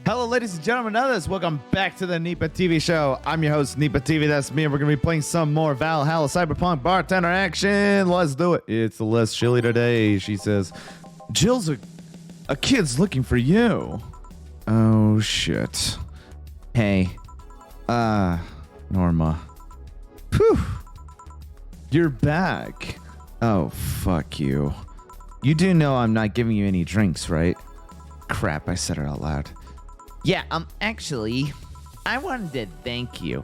Hello, ladies and gentlemen, others. Welcome back to the Nipa TV show. I'm your host, Nipa TV. That's me, and we're going to be playing some more Valhalla Cyberpunk Bartender action. Let's do it. It's less chilly today, she says. Jill's a kid's looking for you. Oh, shit. Hey. Norma. Whew. You're back. Oh, fuck you. You do know I'm not giving you any drinks, right? Crap, I said it out loud. Yeah, actually, I wanted to thank you.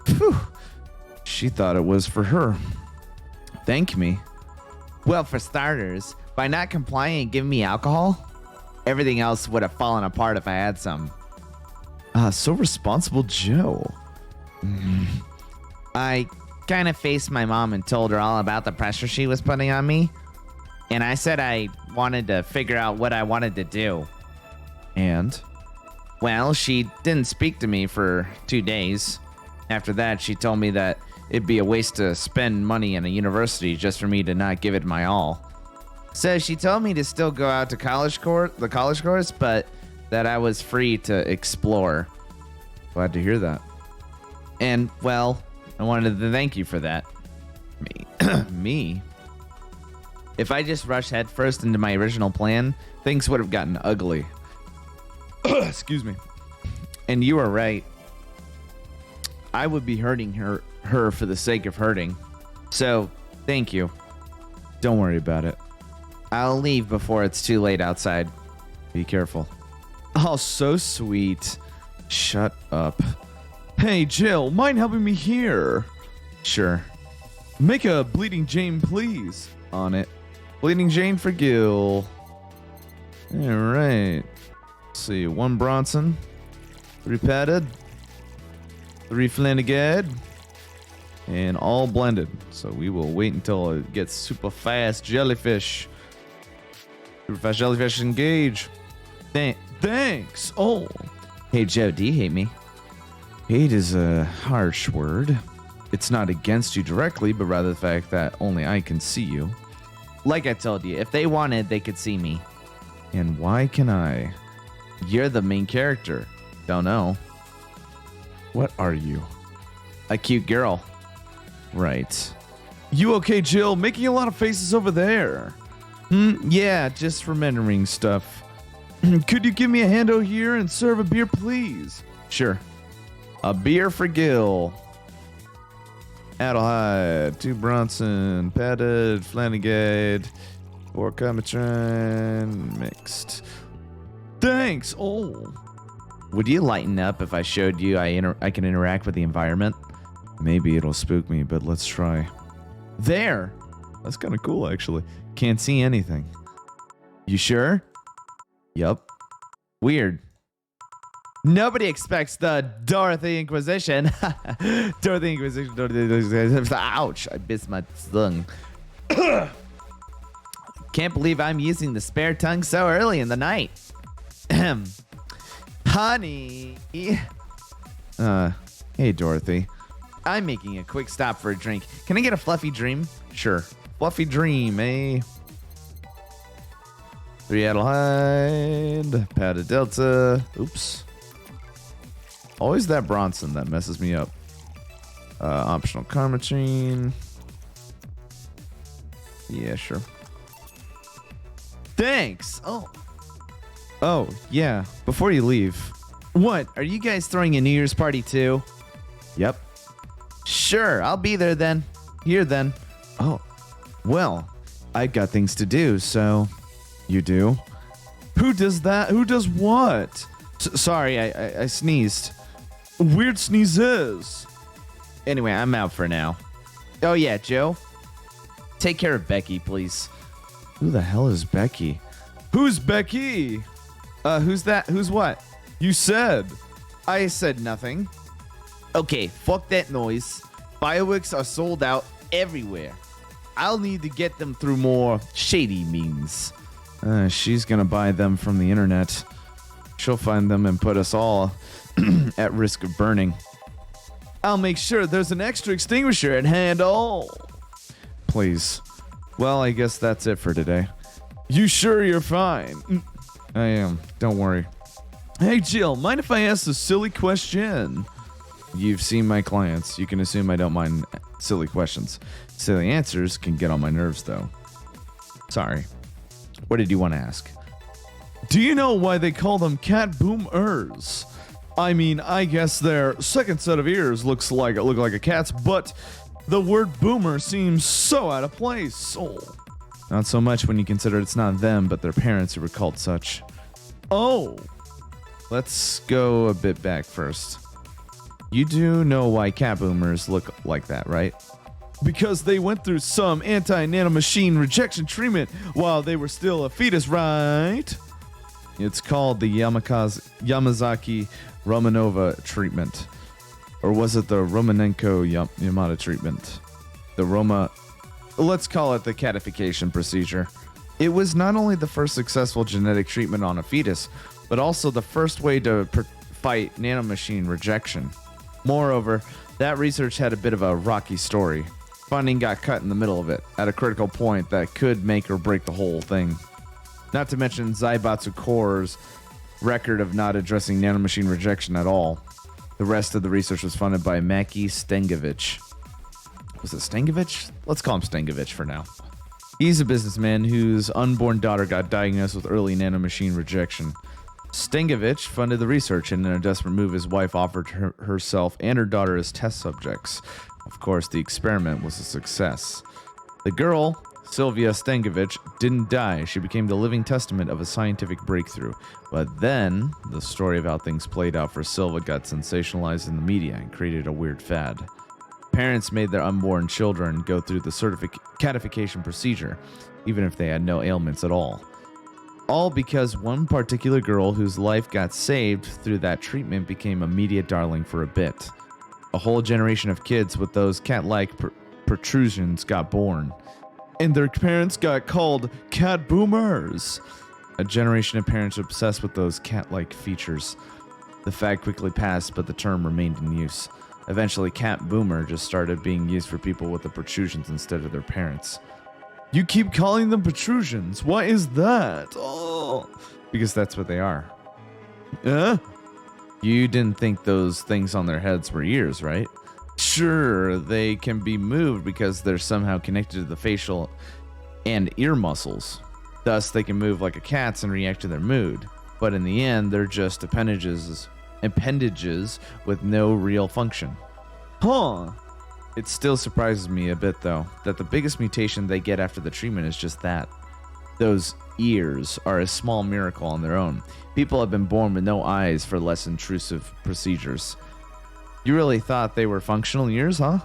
Whew. She thought it was for her. Thank me? Well, for starters, by not complying and giving me alcohol, everything else would have fallen apart if I had some. So responsible, Joe. I kind of faced my mom and told her all about the pressure she was putting on me. And I said I wanted to figure out what I wanted to do. And? Well, she didn't speak to me for 2 days. After that, she told me that it'd be a waste to spend money in a university just for me to not give it my all. So she told me to still go out to the college course, but that I was free to explore. Glad to hear that. And, well, I wanted to thank you for that. Me? If I just rushed headfirst into my original plan, things would have gotten ugly. Excuse me. And you were right. I would be hurting her for the sake of hurting. So, thank you. Don't worry about it. I'll leave before it's too late outside. Be careful. Oh, so sweet. Shut up. Hey, Jill, mind helping me here? Sure. Make a Bleeding Jane, please. On it. Bleeding Jane for Gil. All right. Let's see, 1 Bronson, 3 padded, 3 Flanagan, and all blended. So we will wait until it gets super fast jellyfish. Super fast jellyfish engage. Thanks. Oh. Hey, Joe, do you hate me? Hate is a harsh word. It's not against you directly, but rather the fact that only I can see you. Like I told you, if they wanted, they could see me. And why can I? You're the main character. Don't know. What are you? A cute girl. Right. You okay, Jill? Making a lot of faces over there. Yeah, just remembering stuff. Could you give me a hand over here and serve a beer, please? Sure. A beer for Gil. Adelheid, 2 Bronson, padded, Flanagan, 4 Comatron, mixed. Thanks. Oh. Would you lighten up if I showed you I can interact with the environment? Maybe it'll spook me, but let's try. There. That's kind of cool, actually. Can't see anything. You sure? Yup. Weird. Nobody expects the Dorothy Inquisition. Dorothy Inquisition. Ouch. I missed my tongue. Can't believe I'm using the spare tongue so early in the night. Honey. Hey, Dorothy. I'm making a quick stop for a drink. Can I get a fluffy dream? Sure. Fluffy dream, eh? 3 Adelheid. Padded Delta. Oops. Always that Bronson that messes me up. Optional Karmachine. Yeah, sure. Thanks. Oh, yeah. Before you leave. What? Are you guys throwing a New Year's party too? Yep. Sure, I'll be there then. Here then. Oh, well, I got things to do, so... You do? Who does that? Who does what? Sorry, I sneezed. Weird sneezes. Anyway, I'm out for now. Oh yeah, Joe. Take care of Becky, please. Who the hell is Becky? Who's Becky? Who's that? Who's what? You said. I said nothing. Okay, fuck that noise. Fireworks are sold out everywhere. I'll need to get them through more shady means. She's gonna buy them from the internet. She'll find them and put us all at risk of burning. I'll make sure there's an extra extinguisher at hand. Oh, please. Well, I guess that's it for today. You sure you're fine? I am. Don't worry. Hey, Jill, mind if I ask a silly question? You've seen my clients. You can assume I don't mind silly questions. Silly answers can get on my nerves, though. Sorry. What did you want to ask? Do you know why they call them cat boomers? I mean, I guess their second set of ears look like a cat's, but the word boomer seems so out of place. Oh. Not so much when you consider it's not them, but their parents who were called such. Oh. Let's go a bit back first. You do know why cat boomers look like that, right? Because they went through some anti-nanomachine rejection treatment while they were still a fetus, right? It's called the Yamazaki Romanova treatment. Or was it the Romanenko Yamada treatment? Let's call it the catification procedure. It was not only the first successful genetic treatment on a fetus, but also the first way to fight nanomachine rejection. Moreover, that research had a bit of a rocky story. Funding got cut in the middle of it, at a critical point that could make or break the whole thing. Not to mention Zaibatsu Corps' record of not addressing nanomachine rejection at all. The rest of the research was funded by Maki Stengovich. Was it Stengovich? Let's call him Stengovich for now. He's a businessman whose unborn daughter got diagnosed with early nanomachine rejection. Stengovich funded the research, and in a desperate move, his wife offered herself and her daughter as test subjects. Of course, the experiment was a success. The girl, Sylvia Stengovich, didn't die. She became the living testament of a scientific breakthrough. But then, the story of how things played out for Silva got sensationalized in the media and created a weird fad. Parents made their unborn children go through the catification procedure, even if they had no ailments at all. All because one particular girl whose life got saved through that treatment became a media darling for a bit. A whole generation of kids with those cat-like protrusions got born. And their parents got called cat boomers. A generation of parents obsessed with those cat-like features. The fad quickly passed, but the term remained in use. Eventually, cat boomer just started being used for people with the protrusions instead of their parents. You keep calling them protrusions. Why is that? Oh, because that's what they are. You didn't think those things on their heads were ears, right? Sure, they can be moved because they're somehow connected to the facial and ear muscles. Thus, they can move like a cat's and react to their mood. But in the end, they're just appendages with no real function. Huh. It still surprises me a bit, though, that the biggest mutation they get after the treatment is just that. Those ears are a small miracle on their own. People have been born with no eyes for less intrusive procedures. You really thought they were functional ears, huh?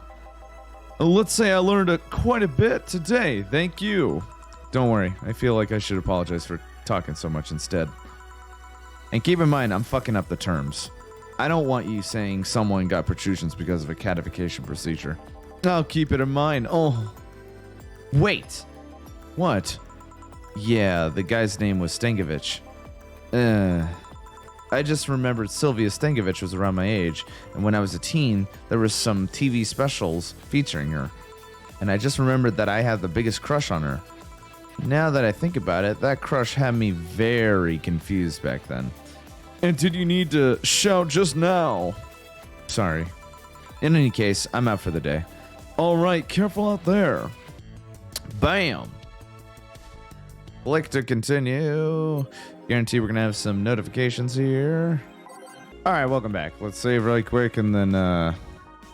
Let's say I learned quite a bit today. Thank you. Don't worry. I feel like I should apologize for talking so much instead. And keep in mind, I'm fucking up the terms. I don't want you saying someone got protrusions because of a catification procedure. I'll keep it in mind. Oh. Wait. What? Yeah, the guy's name was Stengovich. I just remembered Sylvia Stengovich was around my age, and when I was a teen, there was some TV specials featuring her. And I just remembered that I had the biggest crush on her. Now that I think about it, that crush had me very confused back then. And did you need to shout just now? Sorry. In any case, I'm out for the day. All right, careful out there. Bam. Click to continue. Guarantee we're going to have some notifications here. All right, welcome back. Let's save really quick and then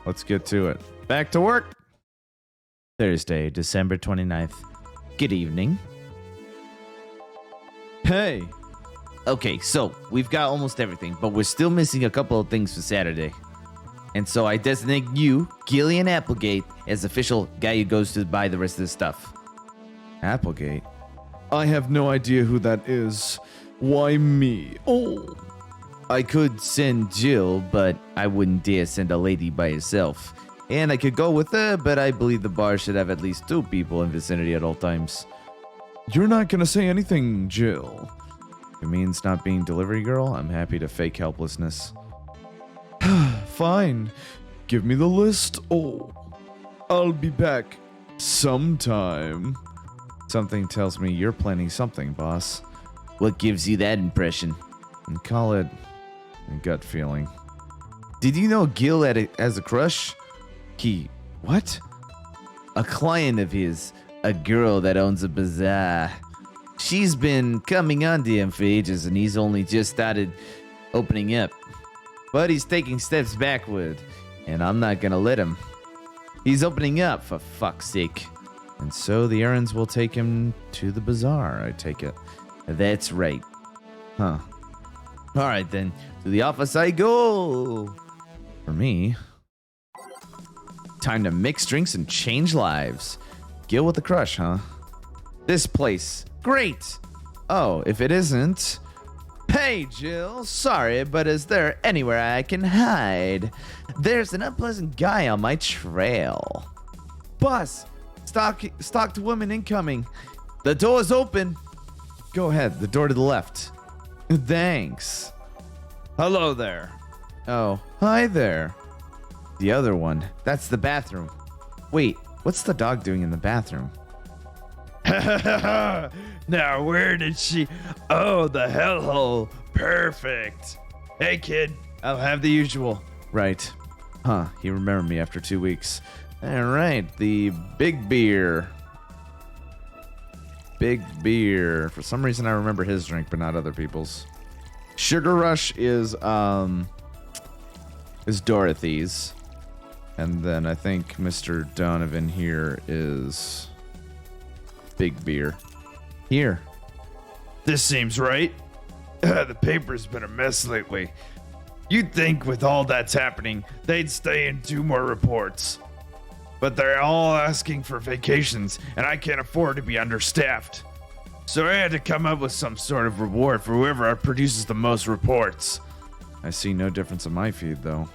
let's get to it. Back to work. Thursday, December 29th. Good evening. Hey. Okay, so we've got almost everything, but we're still missing a couple of things for Saturday. And so I designate you, Gillian Applegate, as official guy who goes to buy the rest of the stuff. Applegate? I have no idea who that is. Why me? Oh. I could send Jill, but I wouldn't dare send a lady by herself. And I could go with her, but I believe the bar should have at least 2 people in vicinity at all times. You're not gonna say anything, Jill. It means not being delivery girl. I'm happy to fake helplessness. Fine. Give me the list. Oh. I'll be back sometime. Something tells me you're planning something, boss. What gives you that impression? And call it Gut feeling. Did you know Gil has a crush? What? A client of his, a girl that owns a bazaar. She's been coming on to him for ages, and he's only just started opening up. But he's taking steps backward, and I'm not gonna let him. He's opening up, for fuck's sake. And so the errands will take him to the bazaar, I take it. That's right. Huh. Alright then, to the office I go! For me... Time to mix drinks and change lives. Gil with a crush, huh? This place. Great! Oh, if it isn't... Hey, Jill. Sorry, but is there anywhere I can hide? There's an unpleasant guy on my trail. Boss! Stalked woman incoming. The door's open. Go ahead, the door to the left. Thanks. Hello there. Oh, hi there. The other one. That's the bathroom. Wait, what's the dog doing in the bathroom? Now, where did she... Oh, the hellhole. Perfect. Hey, kid. I'll have the usual. Right. Huh, he remembered me after 2 weeks. All right, the big beer. Big beer. For some reason, I remember his drink, but not other people's. Sugar Rush is Dorothy's. And then I think Mr. Donovan here is big beer. Here. This seems right. The paper's been a mess lately. You'd think with all that's happening, they'd stay and do more reports. But they're all asking for vacations, and I can't afford to be understaffed. So I had to come up with some sort of reward for whoever produces the most reports. I see no difference in my feed, though.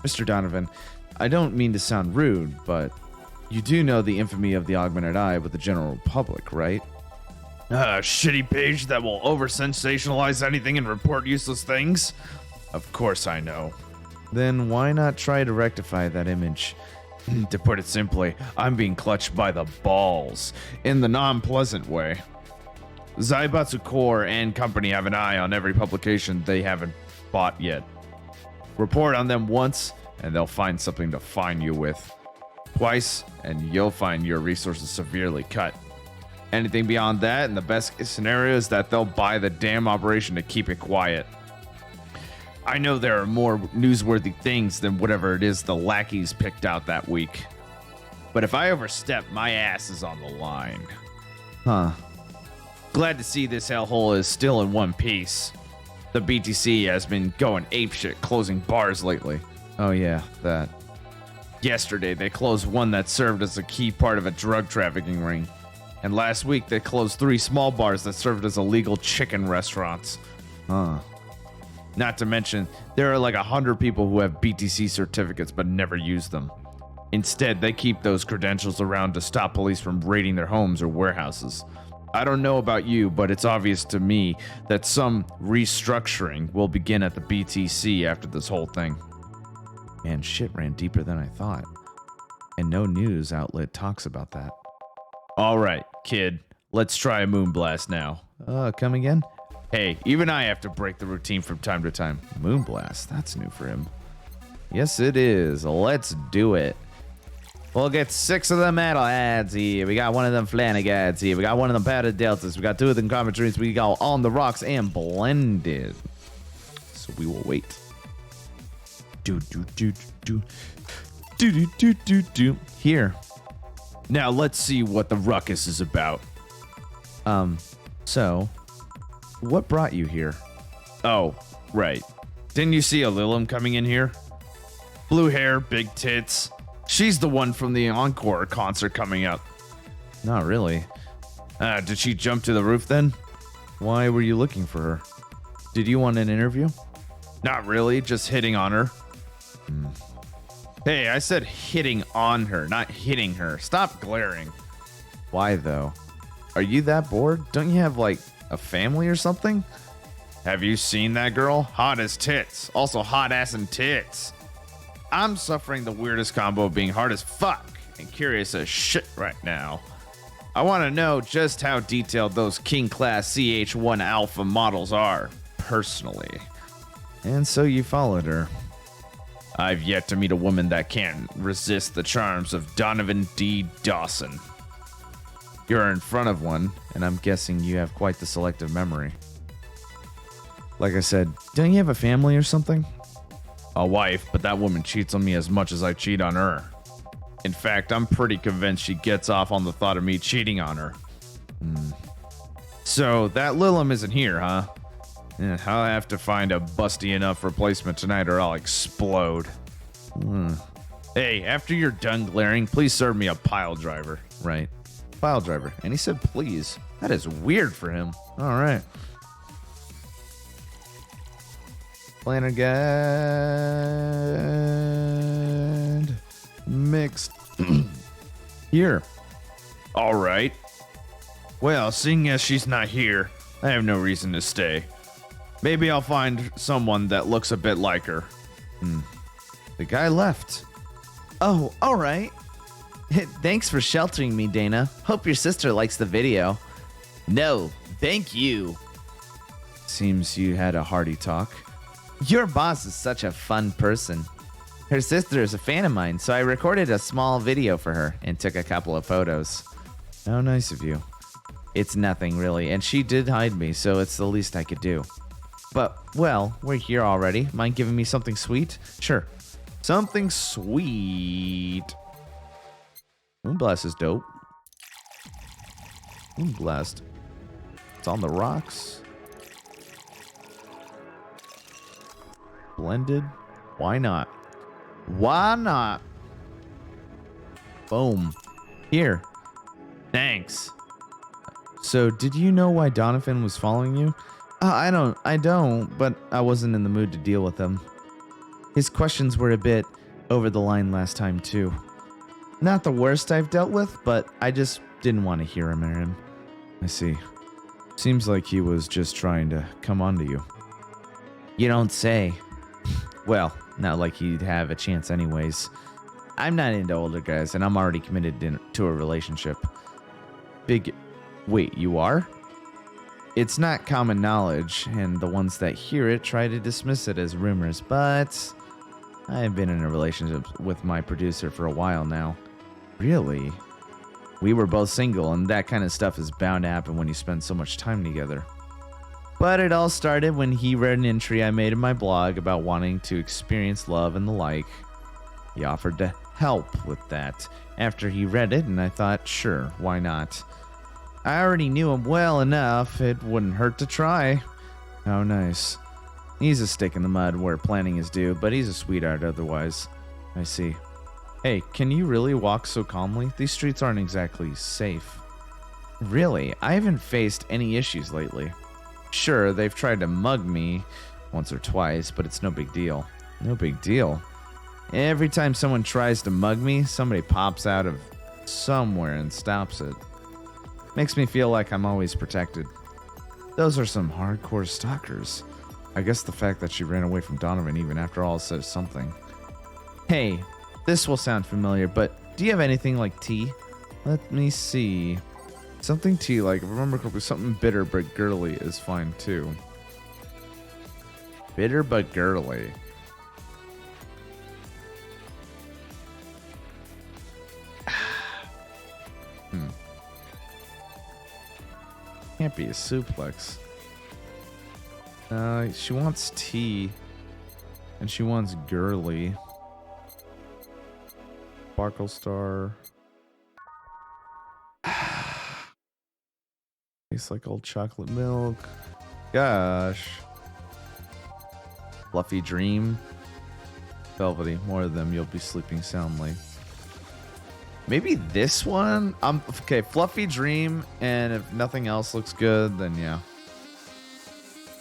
Mr. Donovan, I don't mean to sound rude, but you do know the infamy of the augmented eye with the general public, right? A shitty page that will over-sensationalize anything and report useless things? Of course I know. Then why not try to rectify that image? To put it simply, I'm being clutched by the balls, in the non-pleasant way. Zaibatsu Core and company have an eye on every publication they haven't bought yet. Report on them once, and they'll find something to fine you with. Twice, and you'll find your resources severely cut. Anything beyond that, and the best case scenario is that they'll buy the damn operation to keep it quiet. I know there are more newsworthy things than whatever it is the lackeys picked out that week. But if I overstep, my ass is on the line. Huh. Glad to see this hellhole is still in one piece. The BTC has been going apeshit closing bars lately. Oh yeah, that. Yesterday, they closed one that served as a key part of a drug trafficking ring. And last week, they closed 3 small bars that served as illegal chicken restaurants. Huh. Not to mention, there are like 100 people who have BTC certificates but never use them. Instead, they keep those credentials around to stop police from raiding their homes or warehouses. I don't know about you, but it's obvious to me that some restructuring will begin at the BTC after this whole thing. Man, shit ran deeper than I thought. And no news outlet talks about that. All right, kid, let's try a moonblast now. Come again? Hey, even I have to break the routine from time to time. Moonblast, that's new for him. Yes, it is. Let's do it. We'll get 6 of them metal ads here. We got one of them Flanagan here. We got one of them powdered deltas. We got 2 of them commentaries. We got on the rocks and blended. So we will wait. Do. Here. Now let's see what the ruckus is about. So, what brought you here? Oh, right. Didn't you see Alilum coming in here? Blue hair, big tits. She's the one from the Encore concert coming up. Not really. Did she jump to the roof then? Why were you looking for her? Did you want an interview? Not really, just hitting on her. Hey, I said hitting on her, not hitting her. Stop glaring. Why though? Are you that bored? Don't you have like a family or something? Have you seen that girl? Hot as tits. Also hot ass and tits. I'm suffering the weirdest combo of being hard as fuck and curious as shit right now. I want to know just how detailed those King Class CH1 Alpha models are, personally. And so you followed her. I've yet to meet a woman that can't resist the charms of Donovan D. Dawson. You're in front of one, and I'm guessing you have quite the selective memory. Like I said, don't you have a family or something? A wife, but that woman cheats on me as much as I cheat on her. In fact, I'm pretty convinced she gets off on the thought of me cheating on her. So, that Lilum isn't here, huh? I'll have to find a busty enough replacement tonight or I'll explode. Hey, after you're done glaring, please serve me a pile driver. Right. File driver. And he said please. That is weird for him. All right. Planner guide. Mixed. Here. All right. Well, seeing as she's not here, I have no reason to stay. Maybe I'll find someone that looks a bit like her. The guy left. Oh, all right. Thanks for sheltering me, Dana. Hope your sister likes the video. No, thank you. Seems you had a hearty talk. Your boss is such a fun person. Her sister is a fan of mine, so I recorded a small video for her and took a couple of photos. How nice of you. It's nothing really, and she did hide me, so it's the least I could do. But, well, we're here already. Mind giving me something sweet? Sure. Something sweet. Moonblast is dope. Moonblast. It's on the rocks. Blended. Why not? Why not? Boom. Here. Thanks. So, did you know why Donovan was following you? I don't, but I wasn't in the mood to deal with him. His questions were a bit over the line last time, too. Not the worst I've dealt with, but I just didn't want to hear him or him. I see. Seems like he was just trying to come onto you. You don't say. Well, not like he'd have a chance anyways. I'm not into older guys, and I'm already committed to a relationship. Wait, you are? It's not common knowledge, and the ones that hear it try to dismiss it as rumors, but I've been in a relationship with my producer for a while now. Really? We were both single, and that kind of stuff is bound to happen when you spend so much time together. But it all started when he read an entry I made in my blog about wanting to experience love and the like. He offered to help with that after he read it, and I thought, sure, why not? I already knew him well enough, it wouldn't hurt to try. How nice. He's a stick in the mud where planning is due, but he's a sweetheart otherwise. I see. Hey, can you really walk so calmly? These streets aren't exactly safe. Really? I haven't faced any issues lately. Sure, they've tried to mug me once or twice, but it's no big deal. No big deal. Every time someone tries to mug me, somebody pops out of somewhere and stops it. Makes me feel like I'm always protected. Those are some hardcore stalkers. I guess the fact that she ran away from Donovan even after all says something. Hey, this will sound familiar, but do you have anything like tea? Let me see. Something tea, like, if I remember correctly, something bitter but girly is fine too. Bitter but girly. Can't be a suplex. She wants tea. And she wants girly. Sparkle Star. Tastes like old chocolate milk. Gosh. Fluffy Dream. Velvety. More of them, you'll be sleeping soundly. Maybe this one? Okay, Fluffy Dream, and if nothing else looks good, then yeah.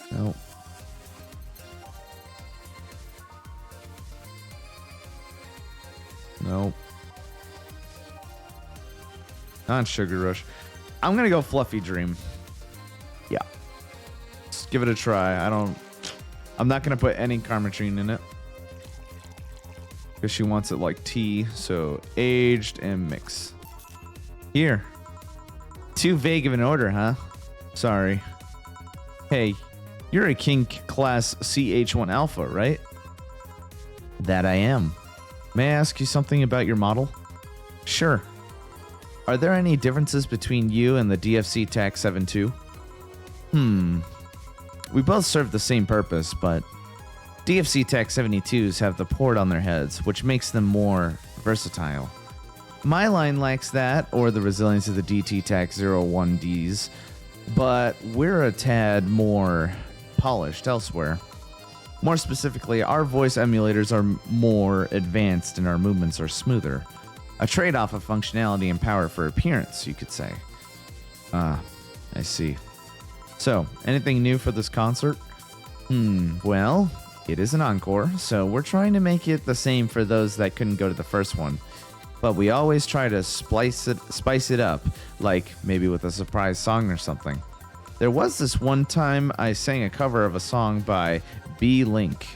Nope. Nope. Not Sugar Rush. I'm gonna go Fluffy Dream. Yeah. Let's give it a try. I'm not gonna put any Carmetrine in it. Because she wants it like tea, so aged and mix. Here. Too vague of an order, huh? Sorry. Hey, You're a kink class CH1 Alpha, right? That I am. May I ask you something about your model? Sure. Are there any differences between you and the DFC TAC 72? We both serve the same purpose, but DFC TAC 72s have the port on their heads, which makes them more versatile. My line lacks that or the resilience of the DT TAC 01Ds, but we're a tad more polished elsewhere. More specifically, our voice emulators are more advanced and our movements are smoother. A trade-off of functionality and power for appearance, you could say. I see. So, anything new for this concert? Well, it is an encore, so we're trying to make it the same for those that couldn't go to the first one. But we always try to spice it up, like maybe with a surprise song or something. There was this one time I sang a cover of a song by B-Link.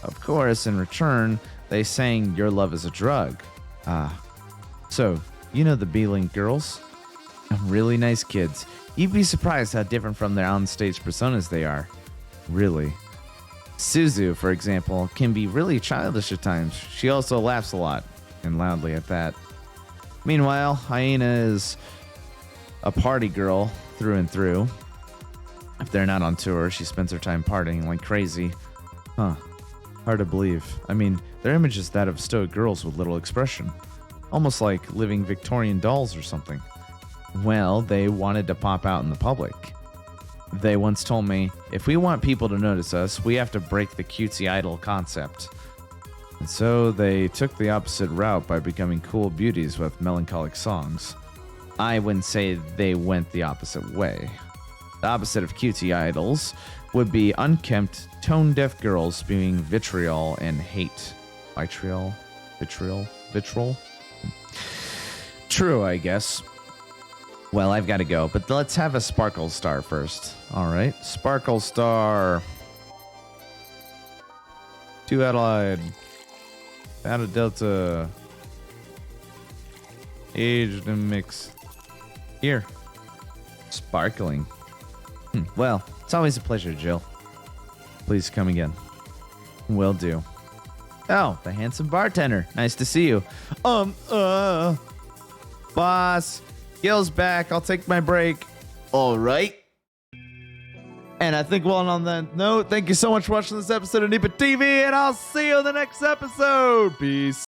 Of course, in return, they sang Your Love is a Drug. So, you know the B-Link girls? Really nice kids. You'd be surprised how different from their onstage personas they are. Really? Suzu, for example, can be really childish at times. She also laughs a lot, and loudly at that. Meanwhile, Hyena is a party girl through and through. If they're not on tour, she spends her time partying like crazy. Hard to believe. I mean, their image is that of stoic girls with little expression. Almost like living Victorian dolls or something. Well, they wanted to pop out in the public. They once told me, if we want people to notice us, we have to break the cutesy idol concept. And so they took the opposite route by becoming cool beauties with melancholic songs. I wouldn't say they went the opposite way. The opposite of cutesy idols would be unkempt, tone-deaf girls spewing vitriol and hate. Vitriol? Vitriol? True, I guess. Well, I've got to go, but let's have a Sparkle Star first. All right, Sparkle Star. 2 Adelaide. Beta Delta. Aged and mixed. Here. Sparkling. Well, it's always a pleasure, Jill. Please come again. Will do. Oh, the handsome bartender. Nice to see you. Boss, Gil's back. I'll take my break. All right. And I think, well, on that note, thank you so much for watching this episode of Nipa TV, and I'll see you in the next episode. Peace.